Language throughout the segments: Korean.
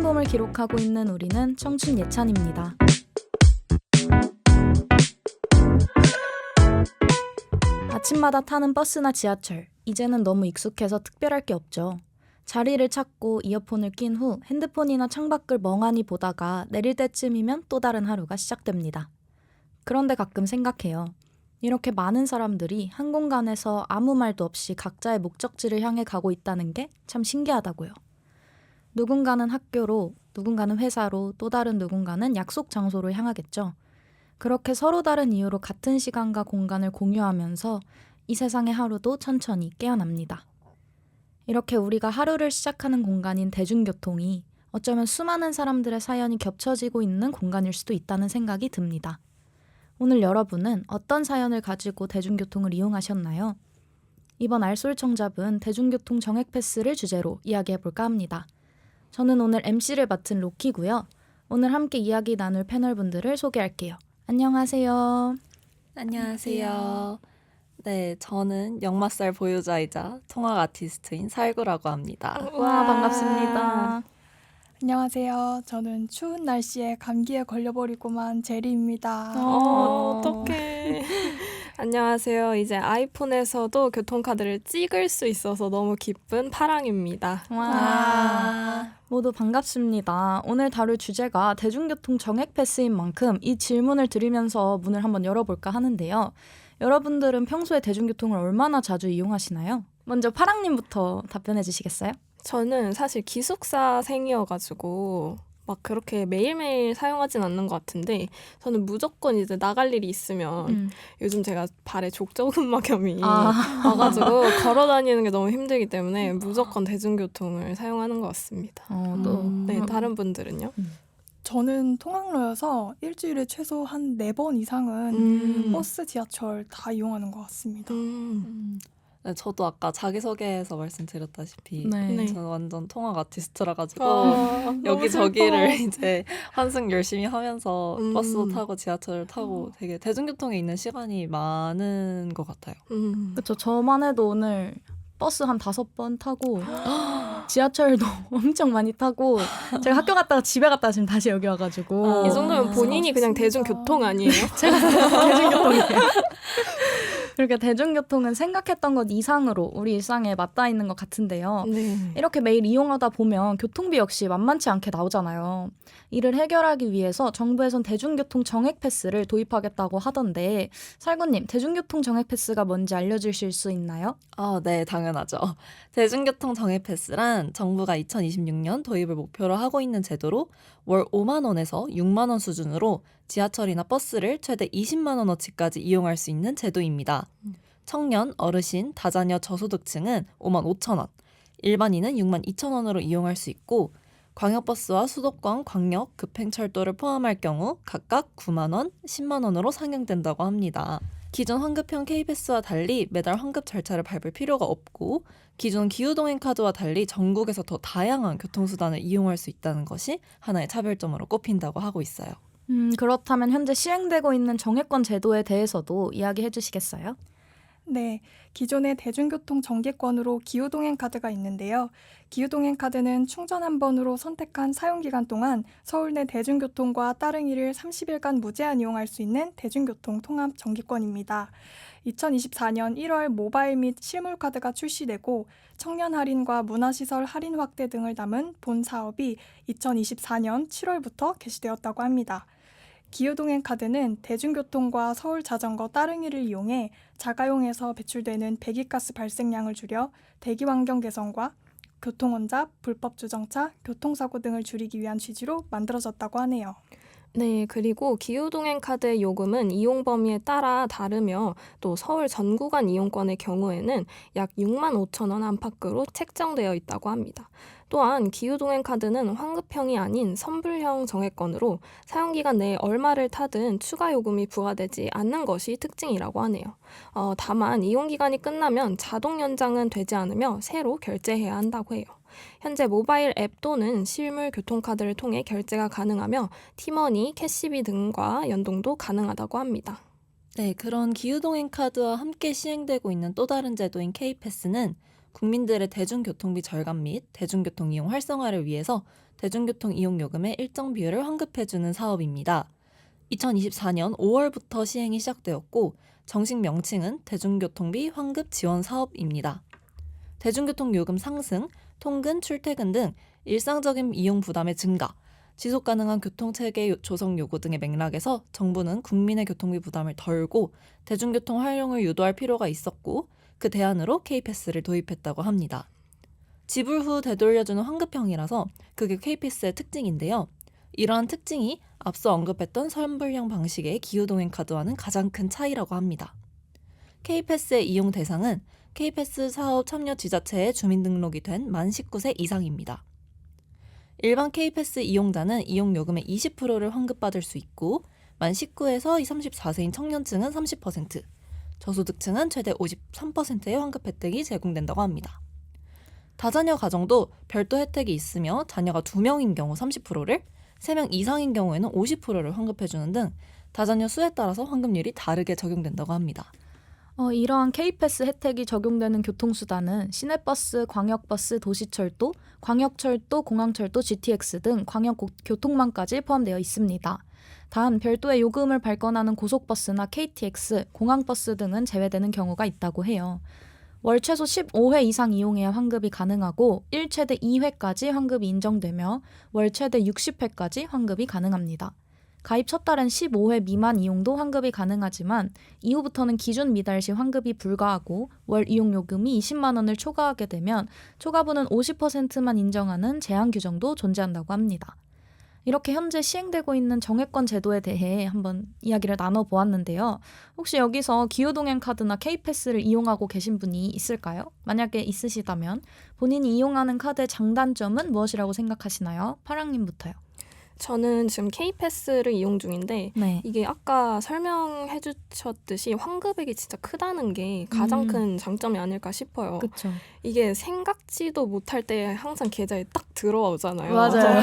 봄을 기록하고 있는 우리는 청춘 예찬입니다. 아침마다 타는 버스나 지하철, 이제는 너무 익숙해서 특별할 게 없죠. 자리를 찾고 이어폰을 낀 후 핸드폰이나 창밖을 멍하니 보다가 내릴 때쯤이면 또 다른 하루가 시작됩니다. 그런데 가끔 생각해요. 이렇게 많은 사람들이 한 공간에서 아무 말도 없이 각자의 목적지를 향해 가고 있다는 게 참 신기하다고요. 누군가는 학교로, 누군가는 회사로, 또 다른 누군가는 약속 장소로 향하겠죠. 그렇게 서로 다른 이유로 같은 시간과 공간을 공유하면서 이 세상의 하루도 천천히 깨어납니다. 이렇게 우리가 하루를 시작하는 공간인 대중교통이 어쩌면 수많은 사람들의 사연이 겹쳐지고 있는 공간일 수도 있다는 생각이 듭니다. 오늘 여러분은 어떤 사연을 가지고 대중교통을 이용하셨나요? 이번 알솔청잡은 대중교통 정액 패스를 주제로 이야기해볼까 합니다. 저는 오늘 MC를 맡은 로키고요. 오늘 함께 이야기 나눌 패널분들을 소개할게요. 안녕하세요. 안녕하세요. 네, 저는 역마살 보유자이자 통학 아티스트인 살구라고 합니다. 와, 반갑습니다. 안녕하세요. 저는 추운 날씨에 감기에 걸려버리고만 제리입니다. 어떡해. 안녕하세요. 이제 아이폰에서도 교통카드를 찍을 수 있어서 너무 기쁜 파랑입니다. 와, 모두 반갑습니다. 오늘 다룰 주제가 대중교통 정액 패스인 만큼 이 질문을 드리면서 문을 한번 열어볼까 하는데요. 여러분들은 평소에 대중교통을 얼마나 자주 이용하시나요? 먼저 파랑님부터 답변해 주시겠어요? 저는 사실 기숙사생이어가지고 막 그렇게 매일매일 사용하진 않는 것 같은데 저는 무조건 이제 나갈 일이 있으면 요즘 제가 발에 족저근막염이 와가지고 걸어 다니는 게 너무 힘들기 때문에 무조건 대중교통을 사용하는 것 같습니다. 네, 다른 분들은요? 저는 통학로여서 일주일에 최소 한 4번 이상은 버스, 지하철 다 이용하는 것 같습니다. 네, 저도 아까 자기소개에서 말씀드렸다시피 네. 저는 완전 통학 아티스트라 가지고 너무 여기저기를 슬퍼. 이제 환승 열심히 하면서 버스도 타고 지하철을 타고 되게 대중교통에 있는 시간이 많은 것 같아요. 그렇죠. 저만 해도 오늘 버스 한 5번 타고 지하철도 엄청 많이 타고 제가 학교 갔다가 집에 갔다가 지금 다시 여기 와가지고 이 정도면 본인이 그냥 대중교통 아니에요? 제가 대중교통이에요. 그렇게 대중교통은 생각했던 것 이상으로 우리 일상에 맞닿아 있는 것 같은데요. 네. 이렇게 매일 이용하다 보면 교통비 역시 만만치 않게 나오잖아요. 이를 해결하기 위해서 정부에선 대중교통 정액 패스를 도입하겠다고 하던데 살구님, 대중교통 정액 패스가 뭔지 알려주실 수 있나요? 네, 당연하죠. 대중교통 정액 패스란 정부가 2026년 도입을 목표로 하고 있는 제도로 월 5만 원에서 6만 원 수준으로 지하철이나 버스를 최대 20만 원어치까지 이용할 수 있는 제도입니다. 청년, 어르신, 다자녀, 저소득층은 5만 5천 원, 일반인은 6만 2천 원으로 이용할 수 있고 광역버스와 수도권, 광역, 급행철도를 포함할 경우 각각 9만 원, 10만 원으로 상향된다고 합니다. 기존 환급형 K패스와 달리 매달 환급 절차를 밟을 필요가 없고 기존 기후동행 카드와 달리 전국에서 더 다양한 교통수단을 이용할 수 있다는 것이 하나의 차별점으로 꼽힌다고 하고 있어요. 그렇다면 현재 시행되고 있는 정액권 제도에 대해서도 이야기해 주시겠어요? 네, 기존의 대중교통 정기권으로 기후동행 카드가 있는데요. 기후동행 카드는 충전 한 번으로 선택한 사용기간 동안 서울 내 대중교통과 따릉이를 30일간 무제한 이용할 수 있는 대중교통 통합 정기권입니다. 2024년 1월 모바일 및 실물 카드가 출시되고 청년 할인과 문화시설 할인 확대 등을 담은 본 사업이 2024년 7월부터 개시되었다고 합니다. 기후동행 카드는 대중교통과 서울 자전거 따릉이를 이용해 자가용에서 배출되는 배기가스 발생량을 줄여 대기환경 개선과 교통혼잡, 불법 주정차, 교통사고 등을 줄이기 위한 취지로 만들어졌다고 하네요. 네, 그리고 기후동행 카드의 요금은 이용 범위에 따라 다르며 또 서울 전 구간 이용권의 경우에는 약 6만 5천 원 안팎으로 책정되어 있다고 합니다. 또한 기후동행 카드는 환급형이 아닌 선불형 정액권으로 사용기간 내에 얼마를 타든 추가 요금이 부과되지 않는 것이 특징이라고 하네요. 다만 이용기간이 끝나면 자동 연장은 되지 않으며 새로 결제해야 한다고 해요. 현재 모바일 앱 또는 실물 교통카드를 통해 결제가 가능하며 티머니, 캐시비 등과 연동도 가능하다고 합니다. 네, 그런 기후동행 카드와 함께 시행되고 있는 또 다른 제도인 K패스는 국민들의 대중교통비 절감 및 대중교통 이용 활성화를 위해서 대중교통 이용 요금의 일정 비율을 환급해주는 사업입니다. 2024년 5월부터 시행이 시작되었고 정식 명칭은 대중교통비 환급 지원 사업입니다. 대중교통 요금 상승, 통근, 출퇴근 등 일상적인 이용 부담의 증가, 지속 가능한 교통체계 조성 요구 등의 맥락에서 정부는 국민의 교통비 부담을 덜고 대중교통 활용을 유도할 필요가 있었고 그 대안으로 K패스를 도입했다고 합니다. 지불 후 되돌려주는 환급형이라서 그게 K패스의 특징인데요. 이러한 특징이 앞서 언급했던 선불형 방식의 기후동행 카드와는 가장 큰 차이라고 합니다. K패스의 이용 대상은 K패스 사업 참여 지자체에 주민등록이 된 만 19세 이상입니다. 일반 K패스 이용자는 이용요금의 20%를 환급받을 수 있고 만 19에서 34세인 청년층은 30%, 저소득층은 최대 53%의 환급 혜택이 제공된다고 합니다. 다자녀 가정도 별도 혜택이 있으며 자녀가 2명인 경우 30%를, 3명 이상인 경우에는 50%를 환급해주는 등 다자녀 수에 따라서 환급률이 다르게 적용된다고 합니다. 이러한 K패스 혜택이 적용되는 교통수단은 시내버스, 광역버스, 도시철도, 광역철도, 공항철도, GTX 등 광역교통망까지 포함되어 있습니다. 단 별도의 요금을 발권하는 고속버스나 KTX, 공항버스 등은 제외되는 경우가 있다고 해요. 월 최소 15회 이상 이용해야 환급이 가능하고 일 최대 2회까지 환급이 인정되며 월 최대 60회까지 환급이 가능합니다. 가입 첫 달은 15회 미만 이용도 환급이 가능하지만 이후부터는 기준 미달 시 환급이 불가하고 월 이용 요금이 20만 원을 초과하게 되면 초과분은 50%만 인정하는 제한 규정도 존재한다고 합니다. 이렇게 현재 시행되고 있는 정액권 제도에 대해 한번 이야기를 나눠보았는데요. 혹시 여기서 기후동행 카드나 K패스를 이용하고 계신 분이 있을까요? 만약에 있으시다면 본인이 이용하는 카드의 장단점은 무엇이라고 생각하시나요? 파랑님부터요. 저는 지금 K패스를 이용 중인데 네. 이게 아까 설명해 주셨듯이 환급액이 진짜 크다는 게 가장 큰 장점이 아닐까 싶어요. 그렇죠. 이게 생각지도 못할 때 항상 계좌에 딱 들어오잖아요. 맞아요.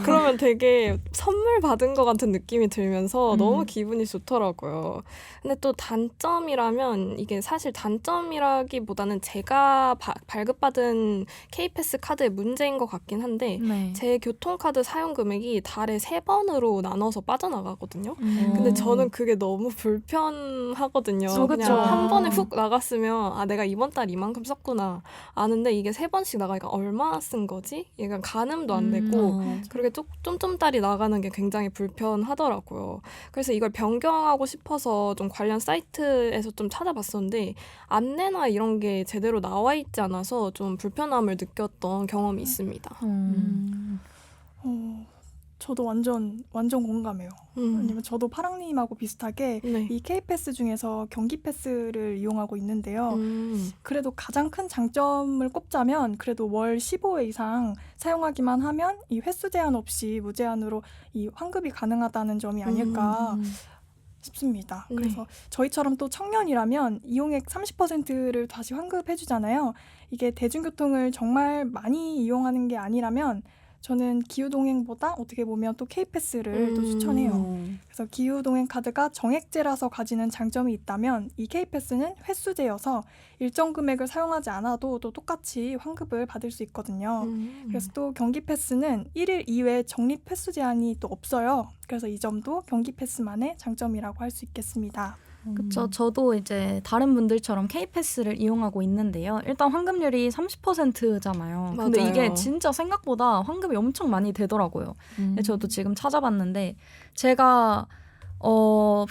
그러면 되게 선물 받은 것 같은 느낌이 들면서 너무 기분이 좋더라고요. 근데 또 단점이라면 이게 사실 단점이라기보다는 제가 발급받은 K패스 카드의 문제인 것 같긴 한데 네. 제 교통카드 사용 금액이 달에 3번으로 나눠서 빠져나가거든요. 음. 근데 저는 그게 너무 불편하거든요. 그쵸. 그냥 한 번에 훅 나갔으면 아 내가 이번 달 이만큼 썼구나 아는데 이게 3번씩 나가니까 얼마 쓴 거지? 약간 가늠도 안 되고 그렇게 쫌쫌따리 나가는 게 굉장히 불편하더라고요. 그래서 이걸 변경하고 싶어서 좀 관련 사이트에서 좀 찾아봤었는데 안내나 이런 게 제대로 나와 있지 않아서 좀 불편함을 느꼈던 경험이 있습니다. 저도 완전 공감해요. 왜냐면 저도 파랑님하고 비슷하게 네. 이 K패스 중에서 경기패스를 이용하고 있는데요. 그래도 가장 큰 장점을 꼽자면 그래도 월 15회 이상 사용하기만 하면 이 횟수 제한 없이 무제한으로 이 환급이 가능하다는 점이 아닐까 싶습니다. 네. 그래서 저희처럼 또 청년이라면 이용액 30%를 다시 환급해주잖아요. 이게 대중교통을 정말 많이 이용하는 게 아니라면 저는 기후동행보다 어떻게 보면 또 K패스를 또 추천해요. 그래서 기후동행 카드가 정액제라서 가지는 장점이 있다면 이 K패스는 횟수제여서 일정 금액을 사용하지 않아도 또 똑같이 환급을 받을 수 있거든요. 그래서 또 경기패스는 1일 이외 적립 횟수 제한이 또 없어요. 그래서 이 점도 경기패스만의 장점이라고 할 수 있겠습니다. 그렇죠. 저도 이제 다른 분들처럼 K패스를 이용하고 있는데요. 일단 환급률이 30%잖아요. 근데 맞아요. 이게 진짜 생각보다 환급이 엄청 많이 되더라고요. 저도 지금 찾아봤는데 제가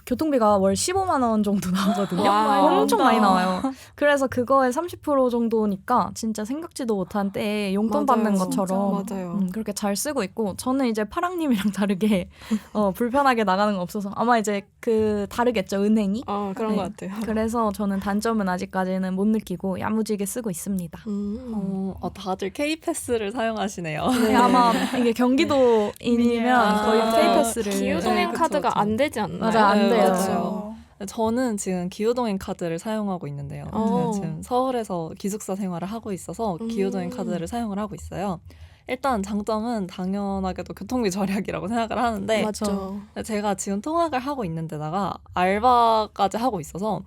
교통비가 월 15만 원 정도 나오거든요. 와, 엄청 많이 많이 나와요. 그래서 그거의 30% 정도니까 진짜 생각지도 못한 때에 용돈 맞아요. 받는 진짜 것처럼 맞아요. 그렇게 잘 쓰고 있고 저는 이제 파랑님이랑 다르게 불편하게 나가는 거 없어서 아마 이제 그 다르겠죠, 은행이. 그런 네. 것 같아요. 그래서 저는 단점은 아직까지는 못 느끼고 야무지게 쓰고 있습니다. 다들 K패스를 사용하시네요. 네, 아마 이게 경기도인이면 거의 아, K패스를 기후동행 네, 그쵸, 카드가 그쵸. 안 되지 않나요? 맞아요, 안 돼요. 그렇죠. 저는 지금 기후동행 카드를 사용하고 있는데요. 제가 지금 서울에서 기숙사 생활을 하고 있어서 기후동행 카드를 사용을 하고 있어요. 일단 장점은 당연하게도 교통비 절약이라고 생각을 하는데 맞죠. 제가 지금 통학을 하고 있는 데다가 알바까지 하고 있어서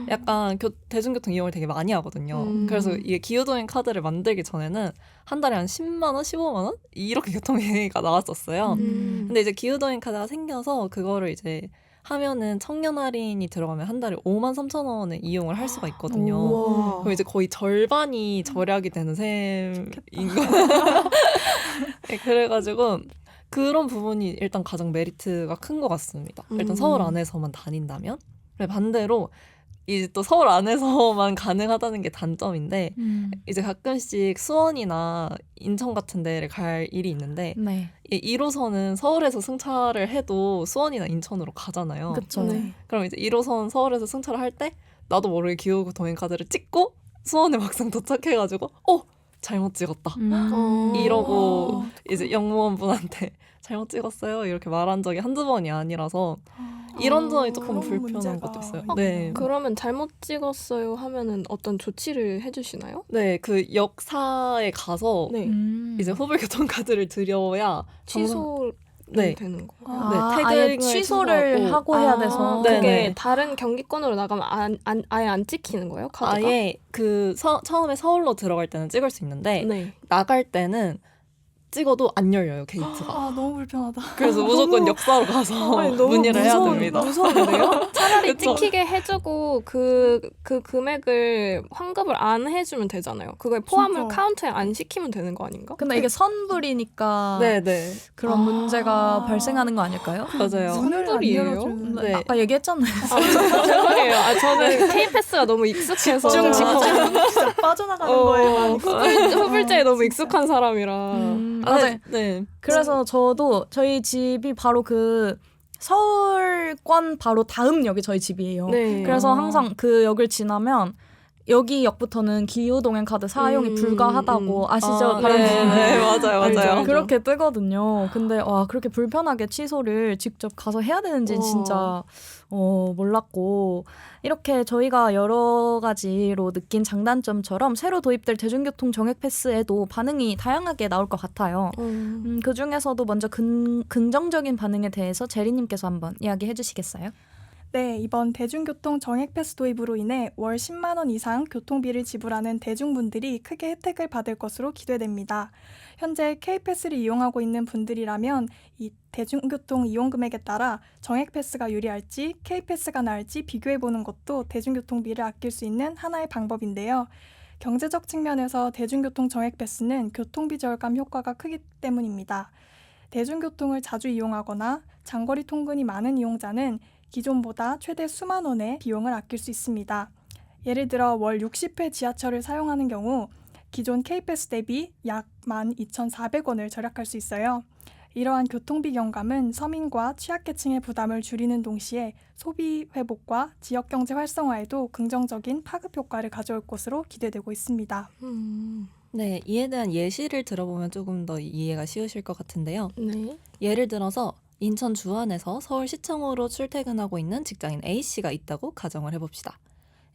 약간 대중교통 이용을 되게 많이 하거든요. 그래서 이게 기후동행 카드를 만들기 전에는 한 달에 한 10만 원, 15만 원 이렇게 교통비가 나왔었어요. 근데 이제 기후동행 카드가 생겨서 그거를 이제 하면은 청년 할인이 들어가면 한 달에 5만 3천 원에 이용을 할 수가 있거든요. 우와. 그럼 이제 거의 절반이 절약이 되는 셈인 거. 네, 그래가지고 그런 부분이 일단 가장 메리트가 큰 것 같습니다. 일단 서울 안에서만 다닌다면. 근데 반대로 이제 또 서울 안에서만 가능하다는 게 단점인데 이제 가끔씩 수원이나 인천 같은 데를 갈 일이 있는데 네. 이 1호선은 서울에서 승차를 해도 수원이나 인천으로 가잖아요. 그쵸. 네. 그럼 이제 1호선 서울에서 승차를 할 때 나도 모르게 기후동행 카드를 찍고 수원에 막상 도착해가지고 잘못 찍었다 이러고 이제 영무원분한테 잘못 찍었어요 이렇게 말한 적이 한두 번이 아니라서 이런 점이 조금 그런 불편한 문제가 것도 있어요. 있군요. 네. 그러면 잘못 찍었어요 하면은 어떤 조치를 해주시나요? 네, 그 역사에 가서 네. 이제 후불 교통카드를 드려야 취소 네. 되는 거예요. 아, 네, 아예 태그를 취소를 취소하고. 하고 해야 돼서. 네, 그게 네. 다른 경기권으로 나가면 아예 안 찍히는 거예요? 카드가? 아예 그 처음에 서울로 들어갈 때는 찍을 수 있는데 네. 나갈 때는 찍어도 안 열려요 게이트가. 아, 너무 불편하다. 그래서 무조건 역사로 가서 아니, 너무 문의를 해야 무서운- 됩니다. 무서운데요? 차라리 그쵸. 찍히게 해주고 그 금액을 환급을 안 해주면 되잖아요. 그걸 포함을 진짜. 카운트에 안 시키면 되는 거 아닌가? 근데 이게 선불이니까 네네 그런 문제가 발생하는 거 아닐까요? 맞아요. 문을 안 선불이에요? 열어주는. 네. 아까 얘기했잖아요. 죄송해요. 저는 K-패스가 너무 익숙해서 진짜 빠져나가는 거에 많이 후불제에 너무 익숙한 사람이라. 맞아요. 네. 그래서 저도 저희 집이 바로 그 서울권 바로 다음 역이 저희 집이에요. 네. 그래서 항상 그 역을 지나면 여기 역부터는 기후동행 카드 사용이 불가하다고 아시죠? 다른 네, 분은? 네, 맞아요, 알죠, 맞아요. 알죠. 그렇게 뜨거든요. 근데 와 그렇게 불편하게 취소를 직접 가서 해야 되는지 진짜 몰랐고 이렇게 저희가 여러 가지로 느낀 장단점처럼 새로 도입될 대중교통 정액 패스에도 반응이 다양하게 나올 것 같아요. 그 중에서도 먼저 긍정적인 반응에 대해서 제리님께서 한번 이야기해 주시겠어요? 네, 이번 대중교통 정액 패스 도입으로 인해 월 10만 원 이상 교통비를 지불하는 대중분들이 크게 혜택을 받을 것으로 기대됩니다. 현재 K패스를 이용하고 있는 분들이라면 이 대중교통 이용 금액에 따라 정액 패스가 유리할지 K패스가 나을지 비교해보는 것도 대중교통비를 아낄 수 있는 하나의 방법인데요. 경제적 측면에서 대중교통 정액 패스는 교통비 절감 효과가 크기 때문입니다. 대중교통을 자주 이용하거나 장거리 통근이 많은 이용자는 기존보다 최대 수만 원의 비용을 아낄 수 있습니다. 예를 들어 월 60회 지하철을 사용하는 경우 기존 K패스 대비 약 12,400원을 절약할 수 있어요. 이러한 교통비 경감은 서민과 취약계층의 부담을 줄이는 동시에 소비 회복과 지역경제 활성화에도 긍정적인 파급 효과를 가져올 것으로 기대되고 있습니다. 네, 이에 대한 예시를 들어보면 조금 더 이해가 쉬우실 것 같은데요. 네. 예를 들어서 인천 주안에서 서울시청으로 출퇴근하고 있는 직장인 A씨가 있다고 가정을 해봅시다.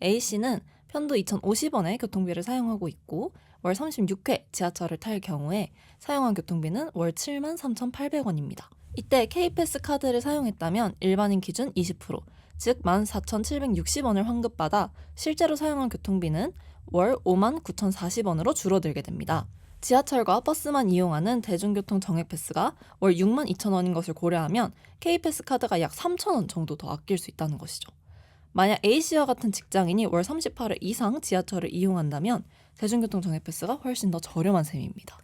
A씨는 편도 2,050원의 교통비를 사용하고 있고 월 36회 지하철을 탈 경우에 사용한 교통비는 월 73,800원입니다. 이때 K패스 카드를 사용했다면 일반인 기준 20%, 즉 14,760원을 환급받아 실제로 사용한 교통비는 월 59,040원으로 줄어들게 됩니다. 지하철과 버스만 이용하는 대중교통 정액 패스가 월 62,000원인 것을 고려하면 K패스 카드가 약 3,000원 정도 더 아낄 수 있다는 것이죠. 만약 A씨와 같은 직장인이 월 38회 이상 지하철을 이용한다면 대중교통 정액 패스가 훨씬 더 저렴한 셈입니다.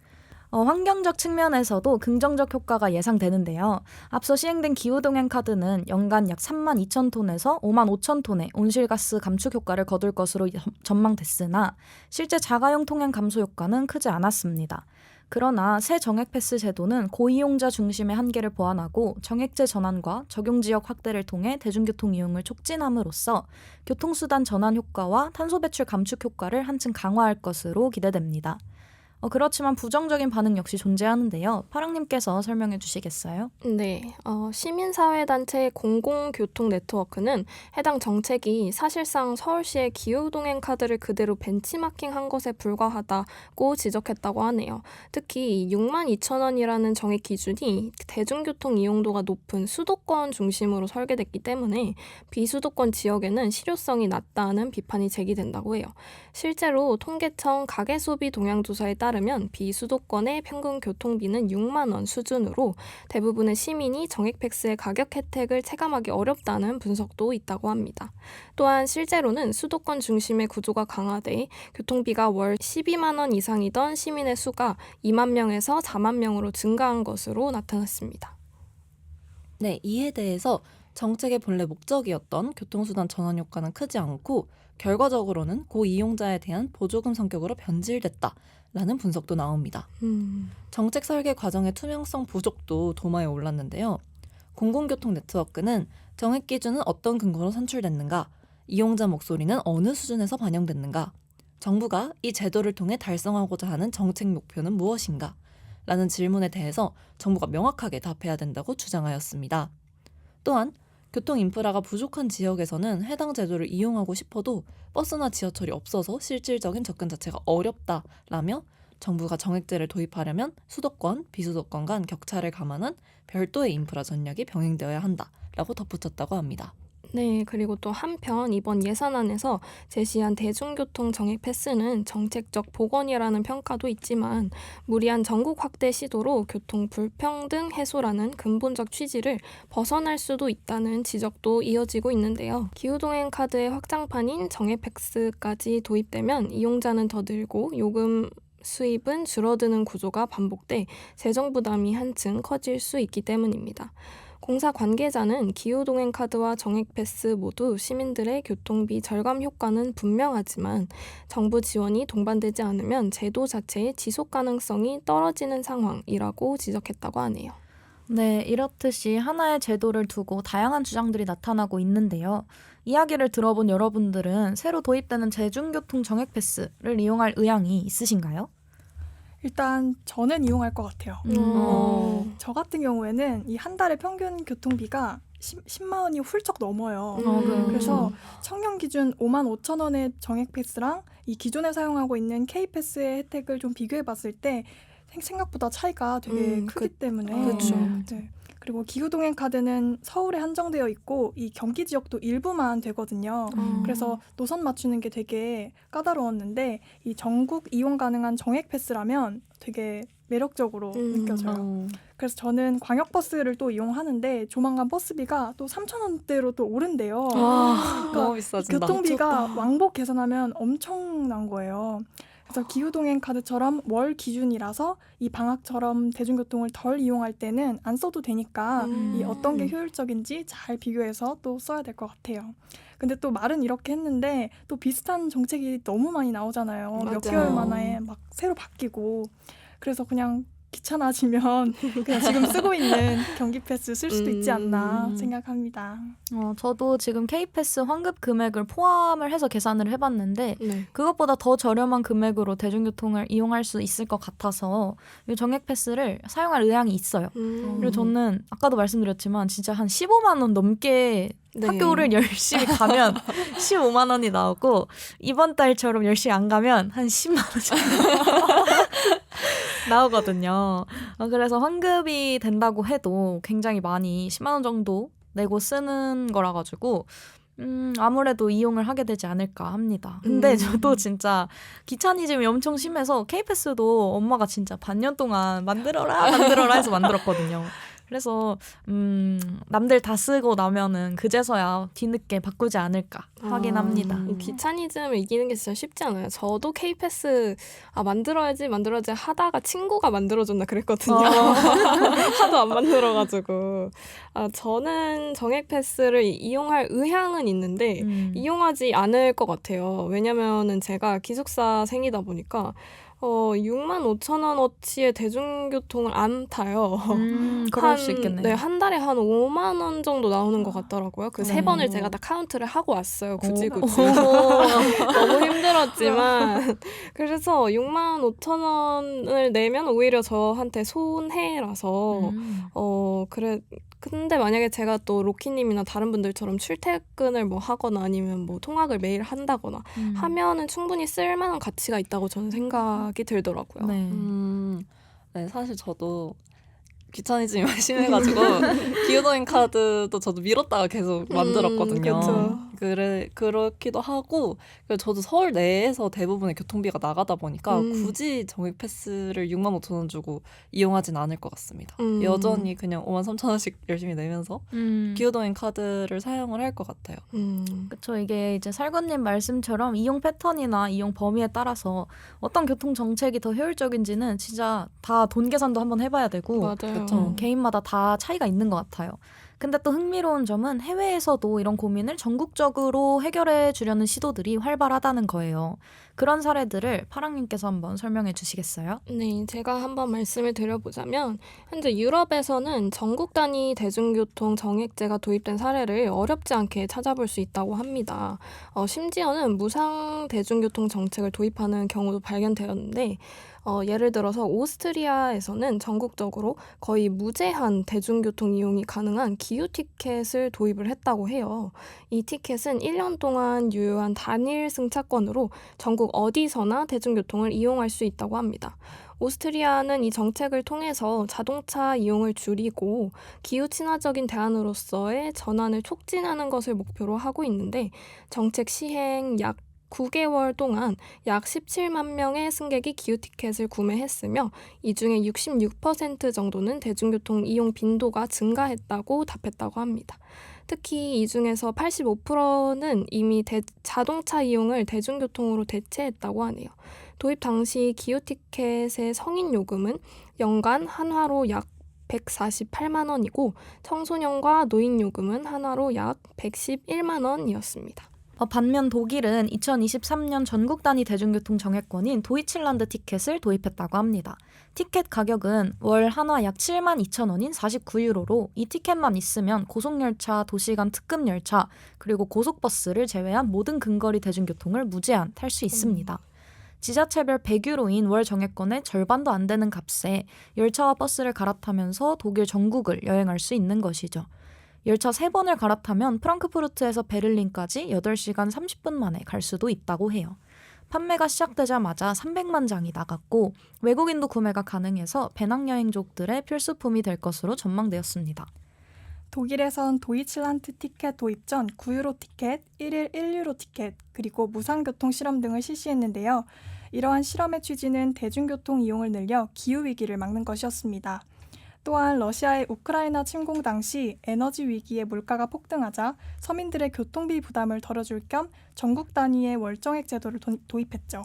환경적 측면에서도 긍정적 효과가 예상되는데요. 앞서 시행된 기후동행 카드는 연간 약 3만 2천 톤에서 5만 5천 톤의 온실가스 감축 효과를 거둘 것으로 전망됐으나 실제 자가용 통행 감소 효과는 크지 않았습니다. 그러나 새 정액패스 제도는 고이용자 중심의 한계를 보완하고 정액제 전환과 적용지역 확대를 통해 대중교통 이용을 촉진함으로써 교통수단 전환 효과와 탄소 배출 감축 효과를 한층 강화할 것으로 기대됩니다. 그렇지만 부정적인 반응 역시 존재하는데요. 파랑님께서 설명해 주시겠어요? 네, 시민사회단체 공공교통 네트워크는 해당 정책이 사실상 서울시의 기후동행 카드를 그대로 벤치마킹한 것에 불과하다고 지적했다고 하네요. 특히 62,000원이라는 정액 기준이 대중교통 이용도가 높은 수도권 중심으로 설계됐기 때문에 비수도권 지역에는 실효성이 낮다는 비판이 제기된다고 해요. 실제로 통계청 가계소비 동향조사에 따르면 비수도권의 평균 교통비는 6만 원 수준으로 대부분의 시민이 정액 패스의 가격 혜택을 체감하기 어렵다는 분석도 있다고 합니다. 또한 실제로는 수도권 중심의 구조가 강화돼 교통비가 월 12만 원 이상이던 시민의 수가 2만 명에서 4만 명으로 증가한 것으로 나타났습니다. 네, 이에 대해서 정책의 본래 목적이었던 교통수단 전환 효과는 크지 않고 결과적으로는 고이용자에 대한 보조금 성격으로 변질됐다라는 분석도 나옵니다. 정책 설계 과정의 투명성 부족도 도마에 올랐는데요. 공공교통 네트워크는 정액 기준은 어떤 근거로 산출됐는가, 이용자 목소리는 어느 수준에서 반영됐는가, 정부가 이 제도를 통해 달성하고자 하는 정책 목표는 무엇인가 라는 질문에 대해서 정부가 명확하게 답해야 된다고 주장하였습니다. 또한 교통 인프라가 부족한 지역에서는 해당 제도를 이용하고 싶어도 버스나 지하철이 없어서 실질적인 접근 자체가 어렵다라며 정부가 정액제를 도입하려면 수도권, 비수도권 간 격차를 감안한 별도의 인프라 전략이 병행되어야 한다라고 덧붙였다고 합니다. 네, 그리고 또 한편 이번 예산안에서 제시한 대중교통 정액 패스는 정책적 복원이라는 평가도 있지만 무리한 전국 확대 시도로 교통 불평등 해소라는 근본적 취지를 벗어날 수도 있다는 지적도 이어지고 있는데요. 기후동행 카드의 확장판인 정액 패스까지 도입되면 이용자는 더 늘고 요금 수입은 줄어드는 구조가 반복돼 재정 부담이 한층 커질 수 있기 때문입니다. 공사 관계자는 기후동행 카드와 정액 패스 모두 시민들의 교통비 절감 효과는 분명하지만 정부 지원이 동반되지 않으면 제도 자체의 지속 가능성이 떨어지는 상황이라고 지적했다고 하네요. 네, 이렇듯이 하나의 제도를 두고 다양한 주장들이 나타나고 있는데요. 이야기를 들어본 여러분들은 새로 도입되는 대중교통 정액 패스를 이용할 의향이 있으신가요? 일단 저는 이용할 것 같아요. 저 같은 경우에는 이 한 달에 평균 교통비가 10만 원이 훌쩍 넘어요. 그래서 청년 기준 5만 5천 원의 정액 패스랑 이 기존에 사용하고 있는 K패스의 혜택을 좀 비교해 봤을 때 생각보다 차이가 되게 크기 때문에 그렇죠. 네. 그리고 기후동행 카드는 서울에 한정되어 있고 이 경기 지역도 일부만 되거든요. 그래서 노선 맞추는 게 되게 까다로웠는데 이 전국 이용 가능한 정액 패스라면 되게 매력적으로 느껴져요. 그래서 저는 광역버스를 또 이용하는데 조만간 버스비가 또 3,000원대로 또 오른대요. 너무 비싸진다. 교통비가 왕복 계산하면 엄청난 거예요. 그래서 기후동행 카드처럼 월 기준이라서 이 방학처럼 대중교통을 덜 이용할 때는 안 써도 되니까 이 어떤 게 효율적인지 잘 비교해서 또 써야 될 것 같아요. 근데 또 말은 이렇게 했는데 또 비슷한 정책이 너무 많이 나오잖아요. 몇 맞아. 개월 만에 막 새로 바뀌고. 그래서 그냥 귀찮아지면 그냥 지금 쓰고 있는 경기 패스 쓸 수도 있지 않나 생각합니다. 저도 지금 K패스 환급 금액을 포함을 해서 계산을 해봤는데 네. 그것보다 더 저렴한 금액으로 대중교통을 이용할 수 있을 것 같아서 이 정액 패스를 사용할 의향이 있어요. 그리고 저는 아까도 말씀드렸지만 진짜 한 15만 원 넘게 네. 학교를 열심히 가면 15만 원이 나오고 이번 달처럼 열심히 안 가면 한 10만 원 정도 나오거든요. 그래서 환급이 된다고 해도 굉장히 많이 10만 원 정도 내고 쓰는 거라 가지고 아무래도 이용을 하게 되지 않을까 합니다. 근데 저도 진짜 귀차니즘이 엄청 심해서 K패스도 엄마가 진짜 반년 동안 만들어라 해서 만들었거든요. 그래서 남들 다 쓰고 나면은 그제서야 뒤늦게 바꾸지 않을까 하긴 합니다. 이 귀차니즘을 이기는 게 진짜 쉽지 않아요. 저도 K패스 만들어야지 하다가 친구가 만들어줬나 그랬거든요. 하도 안 만들어가지고. 저는 정액 패스를 이용할 의향은 있는데 이용하지 않을 것 같아요. 왜냐면은 제가 기숙사생이다 보니까 6만 5천 원어치의 대중교통을 안 타요. 그럴 수 있겠네요. 네, 한 달에 한 5만 원 정도 나오는 것 같더라고요. 그 세 네. 번을 제가 다 카운트를 하고 왔어요. 굳이. 오. 너무 힘들었지만. 그래서 6만 5천 원을 내면 오히려 저한테 손해라서 근데 만약에 제가 또 로키님이나 다른 분들처럼 출퇴근을 뭐 하거나 아니면 뭐 통학을 매일 한다거나 하면은 충분히 쓸만한 가치가 있다고 저는 생각이 들더라고요. 네. 네, 사실 저도 귀차니즘이 많이 심해가지고 기후동행 카드도 저도 미뤘다가 계속 만들었거든요. 그쵸. 그렇기도 하고 그리고 저도 서울 내에서 대부분의 교통비가 나가다 보니까 굳이 정액 패스를 6만 5천 원 주고 이용하진 않을 것 같습니다. 여전히 그냥 5만 3천 원씩 열심히 내면서 기후동행 카드를 사용을 할 것 같아요. 그쵸. 이게 이제 살구님 말씀처럼 이용 패턴이나 이용 범위에 따라서 어떤 교통 정책이 더 효율적인지는 진짜 다 돈 계산도 한번 해봐야 되고 맞아요. 개인마다 다 차이가 있는 것 같아요. 근데 또 흥미로운 점은 해외에서도 이런 고민을 전국적으로 해결해 주려는 시도들이 활발하다는 거예요. 그런 사례들을 파랑님께서 한번 설명해 주시겠어요? 네, 제가 한번 말씀을 드려보자면 현재 유럽에서는 전국 단위 대중교통 정액제가 도입된 사례를 어렵지 않게 찾아볼 수 있다고 합니다. 심지어는 무상 대중교통 정책을 도입하는 경우도 발견되었는데 예를 들어서 오스트리아에서는 전국적으로 거의 무제한 대중교통 이용이 가능한 기후 티켓을 도입을 했다고 해요. 이 티켓은 1년 동안 유효한 단일 승차권으로 전국 어디서나 대중교통을 이용할 수 있다고 합니다. 오스트리아는 이 정책을 통해서 자동차 이용을 줄이고 기후 친화적인 대안으로서의 전환을 촉진하는 것을 목표로 하고 있는데 정책 시행 약 9개월 동안 약 17만 명의 승객이 기후 티켓을 구매했으며 이 중에 66% 정도는 대중교통 이용 빈도가 증가했다고 답했다고 합니다. 특히 이 중에서 85%는 이미 자동차 이용을 대중교통으로 대체했다고 하네요. 도입 당시 기후 티켓의 성인 요금은 연간 한화로 약 148만 원이고 청소년과 노인 요금은 한화로 약 111만 원이었습니다. 반면 독일은 2023년 전국 단위 대중교통 정액권인 도이칠란드 티켓을 도입했다고 합니다. 티켓 가격은 월 한화 약 7만 2천 원인 49유로로 이 티켓만 있으면 고속열차, 도시간 특급열차, 그리고 고속버스를 제외한 모든 근거리 대중교통을 무제한 탈 수 있습니다. 지자체별 100유로인 월 정액권의 절반도 안 되는 값에 열차와 버스를 갈아타면서 독일 전국을 여행할 수 있는 것이죠. 열차 3번을 갈아타면 프랑크푸르트에서 베를린까지 8시간 30분 만에 갈 수도 있다고 해요. 판매가 시작되자마자 300만 장이 나갔고 외국인도 구매가 가능해서 배낭여행족들의 필수품이 될 것으로 전망되었습니다. 독일에선 도이칠란드 티켓 도입 전 9유로 티켓, 1일 1유로 티켓, 그리고 무상교통 실험 등을 실시했는데요. 이러한 실험의 취지는 대중교통 이용을 늘려 기후위기를 막는 것이었습니다. 또한 러시아의 우크라이나 침공 당시 에너지 위기에 물가가 폭등하자 서민들의 교통비 부담을 덜어줄 겸 전국 단위의 월정액 제도를 도입했죠.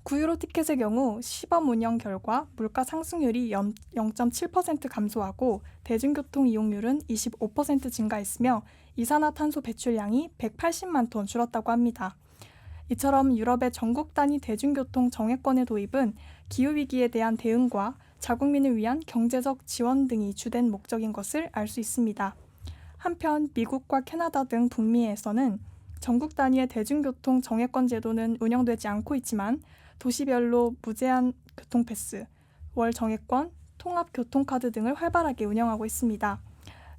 9유로 티켓의 경우 시범 운영 결과 물가 상승률이 0.7% 감소하고 대중교통 이용률은 25% 증가했으며 이산화탄소 배출량이 180만 톤 줄었다고 합니다. 이처럼 유럽의 전국 단위 대중교통 정액권의 도입은 기후위기에 대한 대응과 자국민을 위한 경제적 지원 등이 주된 목적인 것을 알 수 있습니다. 한편 미국과 캐나다 등 북미에서는 전국 단위의 대중교통 정액권 제도는 운영되지 않고 있지만 도시별로 무제한 교통패스, 월 정액권, 통합교통카드 등을 활발하게 운영하고 있습니다.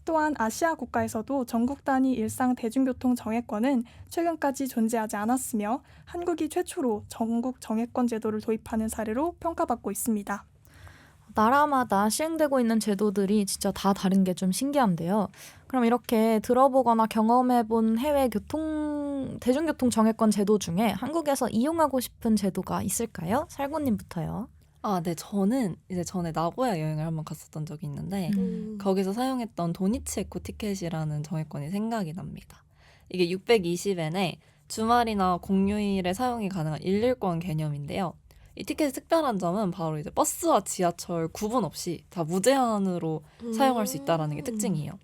또한 아시아 국가에서도 전국 단위 일상 대중교통 정액권은 최근까지 존재하지 않았으며 한국이 최초로 전국 정액권 제도를 도입하는 사례로 평가받고 있습니다. 나라마다 시행되고 있는 제도들이 진짜 다 다른 게 좀 신기한데요. 그럼 이렇게 들어보거나 경험해본 해외 대중교통 정액권 제도 중에 한국에서 이용하고 싶은 제도가 있을까요? 살구님부터요. 네. 저는 이제 전에 나고야 여행을 한번 갔었던 적이 있는데 거기서 사용했던 도니치 에코 티켓이라는 정액권이 생각이 납니다. 이게 620엔에 주말이나 공휴일에 사용이 가능한 일일권 개념인데요. 이 티켓의 특별한 점은 바로 이제 버스와 지하철 구분 없이 다 무제한으로 사용할 수 있다는 게 특징이에요.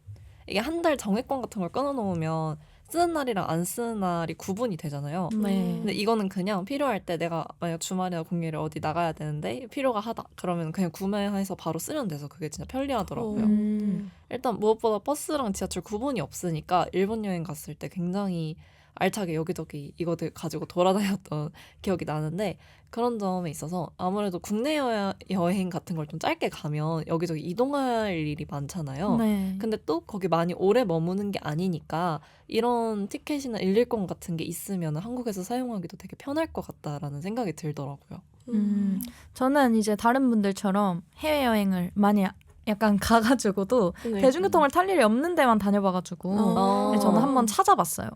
이게 한 달 정액권 같은 걸 끊어놓으면 쓰는 날이랑 안 쓰는 날이 구분이 되잖아요. 네. 근데 이거는 그냥 필요할 때 내가 만약 주말이나 공휴일에 어디 나가야 되는데 필요가 하다 그러면 그냥 구매해서 바로 쓰면 돼서 그게 진짜 편리하더라고요. 일단 무엇보다 버스랑 지하철 구분이 없으니까 일본 여행 갔을 때 굉장히 알차게 여기저기 이거들 가지고 돌아다녔던 기억이 나는데 그런 점에 있어서 아무래도 국내 여행 같은 걸 좀 짧게 가면 여기저기 이동할 일이 많잖아요. 네. 근데 또 거기 많이 오래 머무는 게 아니니까 이런 티켓이나 일일권 같은 게 있으면 한국에서 사용하기도 되게 편할 것 같다라는 생각이 들더라고요. 저는 이제 다른 분들처럼 해외여행을 많이 약간 가가지고도 네. 대중교통을 탈 일이 없는 데만 다녀봐가지고 어. 저는 한번 찾아봤어요.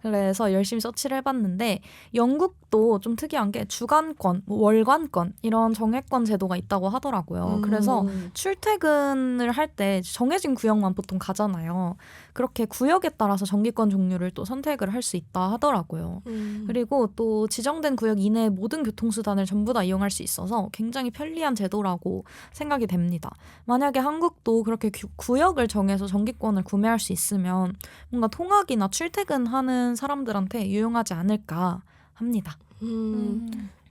그래서 열심히 서치를 해봤는데 영국도 좀 특이한 게 주간권, 뭐 월간권 이런 정액권 제도가 있다고 하더라고요. 그래서 출퇴근을 할 때 정해진 구역만 보통 가잖아요. 그렇게 구역에 따라서 정기권 종류를 또 선택을 할 수 있다 하더라고요. 그리고 또 지정된 구역 이내의 모든 교통수단을 전부 다 이용할 수 있어서 굉장히 편리한 제도라고 생각이 됩니다. 만약에 한국도 그렇게 구역을 정해서 정기권을 구매할 수 있으면 뭔가 통학이나 출퇴근하는 사람들한테 유용하지 않을까 합니다.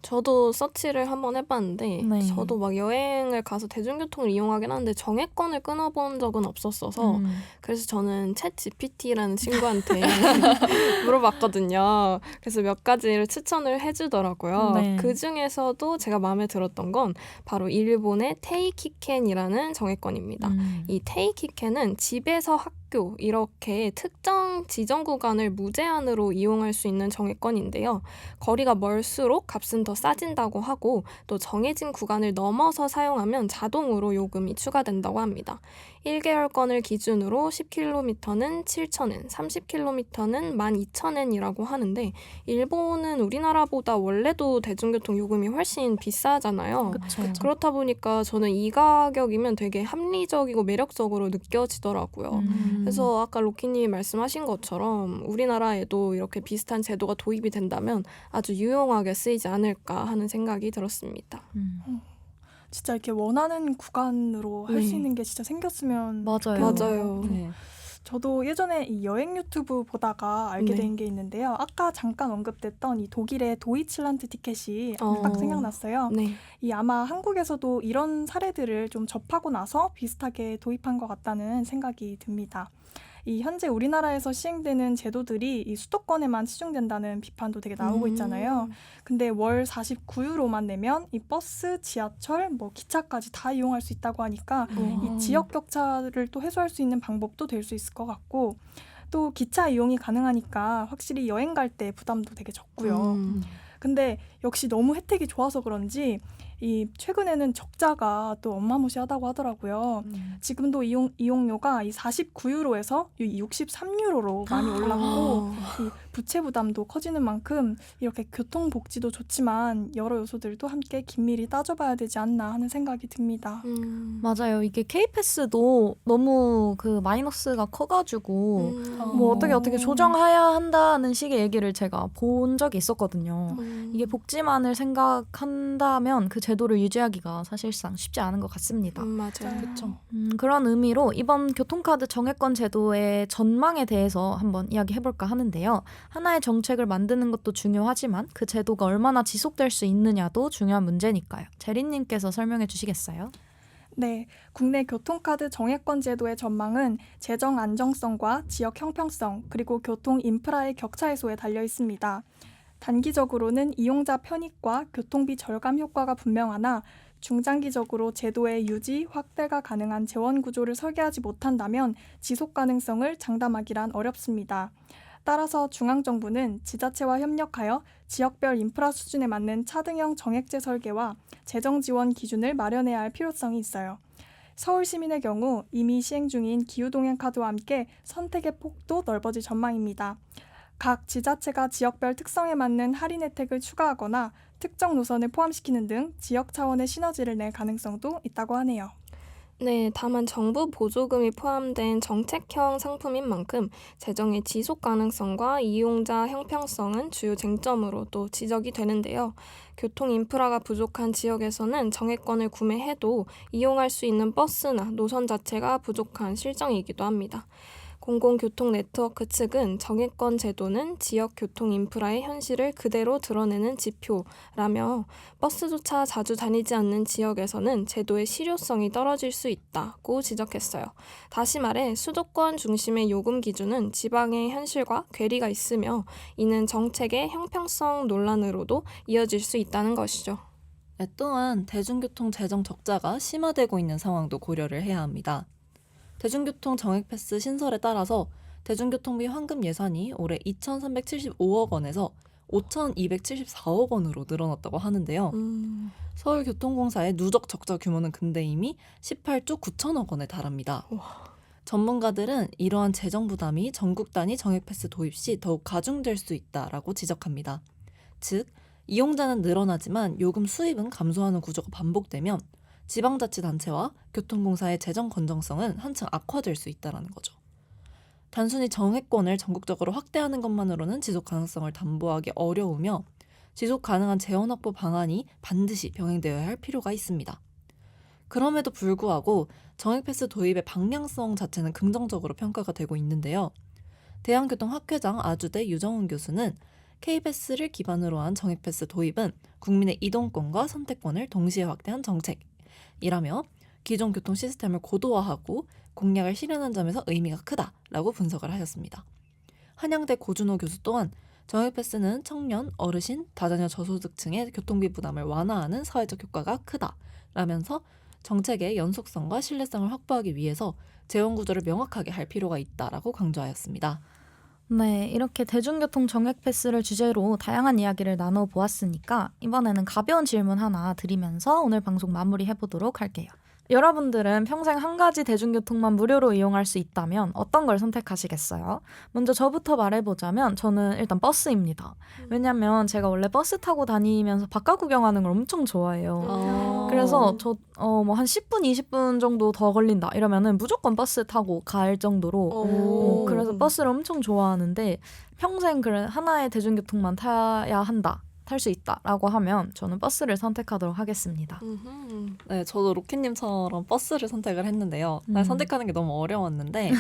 저도 서치를 한번 해봤는데 네. 저도 막 여행을 가서 대중교통을 이용하긴 하는데 정액권을 끊어본 적은 없었어서 그래서 저는 챗 GPT라는 친구한테 물어봤거든요. 그래서 몇 가지를 추천을 해주더라고요. 네. 그 중에서도 제가 마음에 들었던 건 바로 일본의 테이키켄이라는 정액권입니다. 이 테이키켄은 집에서 학교 이렇게 특정 지정 구간을 무제한으로 이용할 수 있는 정액권인데요. 거리가 멀수록 값은 더 싸진다고 하고 또 정해진 구간을 넘어서 사용하면 자동으로 요금이 추가된다고 합니다. 1개월권을 기준으로 10km는 7,000엔, 30km는 12,000엔이라고 하는데 일본은 우리나라보다 원래도 대중교통 요금이 훨씬 비싸잖아요. 그렇죠. 그렇다 보니까 저는 이 가격이면 되게 합리적이고 매력적으로 느껴지더라고요. 그래서 아까 로키님이 말씀하신 것처럼 우리나라에도 이렇게 비슷한 제도가 도입이 된다면 아주 유용하게 쓰이지 않을까 하는 생각이 들었습니다. 진짜 이렇게 원하는 구간으로 할 수 네. 있는 게 진짜 생겼으면 맞아요. 맞아요. 네. 저도 예전에 이 여행 유튜브 보다가 알게 네. 된 게 있는데요. 아까 잠깐 언급됐던 이 독일의 도이칠란드 티켓이 어. 딱 생각났어요. 네. 이 아마 한국에서도 이런 사례들을 좀 접하고 나서 비슷하게 도입한 것 같다는 생각이 듭니다. 이 현재 우리나라에서 시행되는 제도들이 이 수도권에만 치중된다는 비판도 되게 나오고 있잖아요. 근데 월 49유로만 내면 이 버스, 지하철, 뭐 기차까지 다 이용할 수 있다고 하니까 이 지역 격차를 또 해소할 수 있는 방법도 될 수 있을 것 같고 또 기차 이용이 가능하니까 확실히 여행 갈 때 부담도 되게 적고요. 근데 역시 너무 혜택이 좋아서 그런지 이 최근에는 적자가 또 어마무시하다고 하더라고요. 지금도 이용료가 이 49유로에서 63유로로 많이 올랐고 이 부채 부담도 커지는 만큼 이렇게 교통복지도 좋지만 여러 요소들도 함께 긴밀히 따져봐야 되지 않나 하는 생각이 듭니다. 맞아요. 이게 K패스도 너무 그 마이너스가 커가지고 뭐 어떻게 조정해야 한다는 식의 얘기를 제가 본 적이 있었거든요. 이게 복지만을 생각한다면 그 제도를 유지하기가 사실상 쉽지 않은 것 같습니다. 맞아요. 그쵸. 그런 의미로 이번 교통카드 정액권 제도의 전망에 대해서 한번 이야기해볼까 하는데요. 하나의 정책을 만드는 것도 중요하지만 그 제도가 얼마나 지속될 수 있느냐도 중요한 문제니까요. 제리님께서 설명해 주시겠어요? 네, 국내 교통카드 정액권 제도의 전망은 재정 안정성과 지역 형평성 그리고 교통 인프라의 격차 해소에 달려 있습니다. 단기적으로는 이용자 편익과 교통비 절감 효과가 분명하나 중장기적으로 제도의 유지, 확대가 가능한 재원 구조를 설계하지 못한다면 지속 가능성을 장담하기란 어렵습니다. 따라서 중앙정부는 지자체와 협력하여 지역별 인프라 수준에 맞는 차등형 정액제 설계와 재정 지원 기준을 마련해야 할 필요성이 있어요. 서울 시민의 경우 이미 시행 중인 기후동행 카드와 함께 선택의 폭도 넓어질 전망입니다. 각 지자체가 지역별 특성에 맞는 할인 혜택을 추가하거나 특정 노선을 포함시키는 등 지역 차원의 시너지를 낼 가능성도 있다고 하네요. 네, 다만 정부 보조금이 포함된 정책형 상품인 만큼 재정의 지속 가능성과 이용자 형평성은 주요 쟁점으로 또 지적이 되는데요. 교통 인프라가 부족한 지역에서는 정액권을 구매해도 이용할 수 있는 버스나 노선 자체가 부족한 실정이기도 합니다. 공공교통 네트워크 측은 정액권 제도는 지역 교통 인프라의 현실을 그대로 드러내는 지표라며 버스조차 자주 다니지 않는 지역에서는 제도의 실효성이 떨어질 수 있다고 지적했어요. 다시 말해 수도권 중심의 요금 기준은 지방의 현실과 괴리가 있으며 이는 정책의 형평성 논란으로도 이어질 수 있다는 것이죠. 네, 또한 대중교통 재정 적자가 심화되고 있는 상황도 고려를 해야 합니다. 대중교통 정액 패스 신설에 따라서 대중교통비 환급 예산이 올해 2,375억 원에서 5,274억 원으로 늘어났다고 하는데요. 서울교통공사의 누적 적자 규모는 근데 이미 18조 9천억 원에 달합니다. 전문가들은 이러한 재정 부담이 전국 단위 정액 패스 도입 시 더욱 가중될 수 있다라고 지적합니다. 즉, 이용자는 늘어나지만 요금 수입은 감소하는 구조가 반복되면 지방자치단체와 교통공사의 재정 건전성은 한층 악화될 수 있다는 거죠. 단순히 정액권을 전국적으로 확대하는 것만으로는 지속 가능성을 담보하기 어려우며 지속 가능한 재원 확보 방안이 반드시 병행되어야 할 필요가 있습니다. 그럼에도 불구하고 정액 패스 도입의 방향성 자체는 긍정적으로 평가가 되고 있는데요. 대한교통학회장 아주대 유정훈 교수는 K패스를 기반으로 한 정액 패스 도입은 국민의 이동권과 선택권을 동시에 확대한 정책이라며 기존 교통 시스템을 고도화하고 공약을 실현한 점에서 의미가 크다라고 분석을 하셨습니다. 한양대 고준호 교수 또한 정액 패스는 청년, 어르신, 다자녀 저소득층의 교통비 부담을 완화하는 사회적 효과가 크다라면서 정책의 연속성과 신뢰성을 확보하기 위해서 재원 구조를 명확하게 할 필요가 있다라고 강조하였습니다. 네, 이렇게 대중교통 정액 패스를 주제로 다양한 이야기를 나눠보았으니까 이번에는 가벼운 질문 하나 드리면서 오늘 방송 마무리해보도록 할게요. 여러분들은 평생 한 가지 대중교통만 무료로 이용할 수 있다면 어떤 걸 선택하시겠어요? 먼저 저부터 말해보자면 저는 일단 버스입니다. 왜냐면 제가 원래 버스 타고 다니면서 바깥 구경하는 걸 엄청 좋아해요. 그래서 저 뭐 한 10분, 20분 정도 더 걸린다 이러면은 무조건 버스 타고 갈 정도로 그래서 버스를 엄청 좋아하는데 평생 그래 하나의 대중교통만 타야 한다. 탈 수 있다라고 하면 저는 버스를 선택하도록 하겠습니다. 네, 저도 로켓님처럼 버스를 선택을 했는데요. 선택하는 게 너무 어려웠는데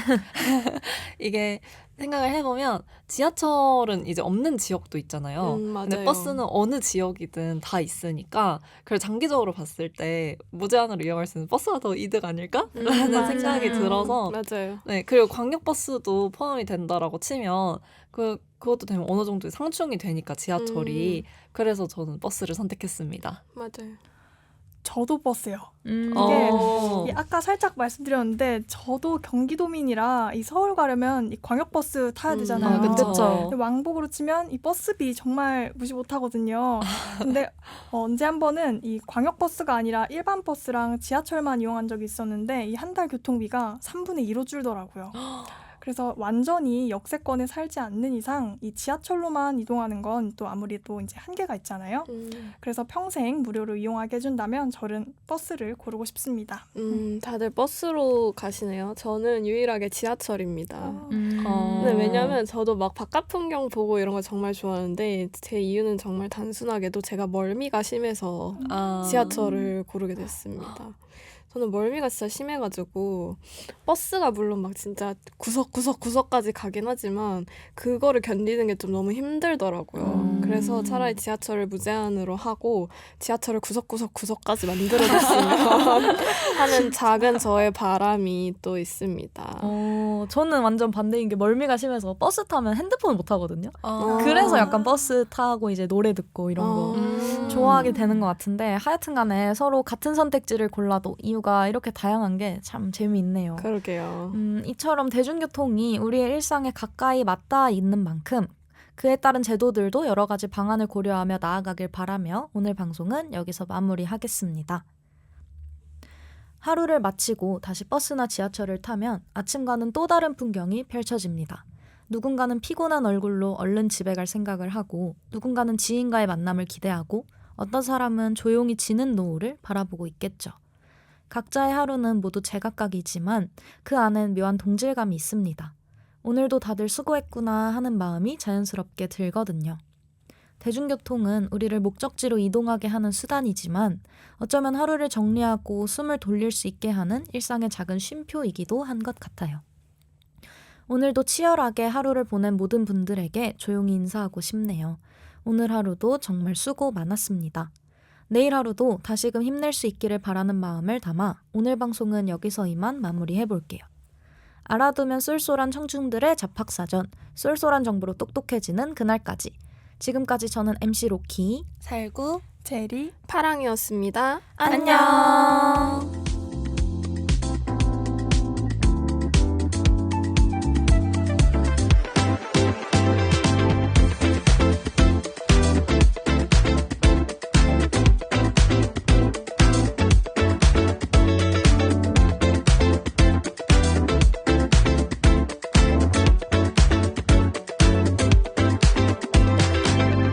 이게 생각을 해보면 지하철은 이제 없는 지역도 있잖아요. 맞아요. 근데 버스는 어느 지역이든 다 있으니까 그걸 장기적으로 봤을 때 무제한으로 이용할 수 있는 버스가 더 이득 아닐까? 라는 맞아요. 생각이 들어서 맞아요. 네, 그리고 광역버스도 포함이 된다라고 치면 그것도 되면 어느 정도 상충이 되니까 지하철이 그래서 저는 버스를 선택했습니다. 맞아요. 저도 버스요. 어. 이게 아까 살짝 말씀드렸는데 저도 경기도민이라 이 서울 가려면 이 광역버스 타야 되잖아요. 그쵸. 근데 왕복으로 치면 이 버스비 정말 무시 못하거든요. 근데 언제 한 번은 이 광역버스가 아니라 일반 버스랑 지하철만 이용한 적이 있었는데 이 한 달 교통비가 3분의 1로 줄더라고요. 그래서 완전히 역세권에 살지 않는 이상 이 지하철로만 이동하는 건 또 아무래도 이제 한계가 있잖아요. 그래서 평생 무료로 이용하게 해준다면 저는 버스를 고르고 싶습니다. 다들 버스로 가시네요. 저는 유일하게 지하철입니다. 어. 네, 왜냐면 저도 막 바깥 풍경 보고 이런 거 정말 좋아하는데 제 이유는 정말 단순하게도 제가 멀미가 심해서 지하철을 고르게 됐습니다. 저는 멀미가 진짜 심해가지고 버스가 물론 막 진짜 구석구석까지 가긴 하지만 그거를 견디는 게 좀 너무 힘들더라고요. 그래서 차라리 지하철을 무제한으로 하고 지하철을 구석까지 만들어줬으면 하는 작은 저의 바람이 또 있습니다. 저는 완전 반대인 게 멀미가 심해서 버스 타면 핸드폰을 못 하거든요. 아. 그래서 약간 버스 타고 이제 노래 듣고 이런 거 좋아하게 되는 것 같은데 하여튼 간에 서로 같은 선택지를 골라도 이유가 이렇게 다양한 게 참 재미있네요. 그러게요. 이처럼 대중교통이 우리의 일상에 가까이 맞닿아 있는 만큼 그에 따른 제도들도 여러 가지 방안을 고려하며 나아가길 바라며 오늘 방송은 여기서 마무리하겠습니다. 하루를 마치고 다시 버스나 지하철을 타면 아침과는 또 다른 풍경이 펼쳐집니다. 누군가는 피곤한 얼굴로 얼른 집에 갈 생각을 하고 누군가는 지인과의 만남을 기대하고 어떤 사람은 조용히 지는 노을을 바라보고 있겠죠. 각자의 하루는 모두 제각각이지만 그 안엔 묘한 동질감이 있습니다. 오늘도 다들 수고했구나 하는 마음이 자연스럽게 들거든요. 대중교통은 우리를 목적지로 이동하게 하는 수단이지만 어쩌면 하루를 정리하고 숨을 돌릴 수 있게 하는 일상의 작은 쉼표이기도 한 것 같아요. 오늘도 치열하게 하루를 보낸 모든 분들에게 조용히 인사하고 싶네요. 오늘 하루도 정말 수고 많았습니다. 내일 하루도 다시금 힘낼 수 있기를 바라는 마음을 담아 오늘 방송은 여기서 이만 마무리해볼게요. 알아두면 쏠쏠한 청중들의 잡학사전, 쏠쏠한 정보로 똑똑해지는 그날까지. 지금까지 저는 MC 로키, 살구 제리 파랑이었습니다. 안녕!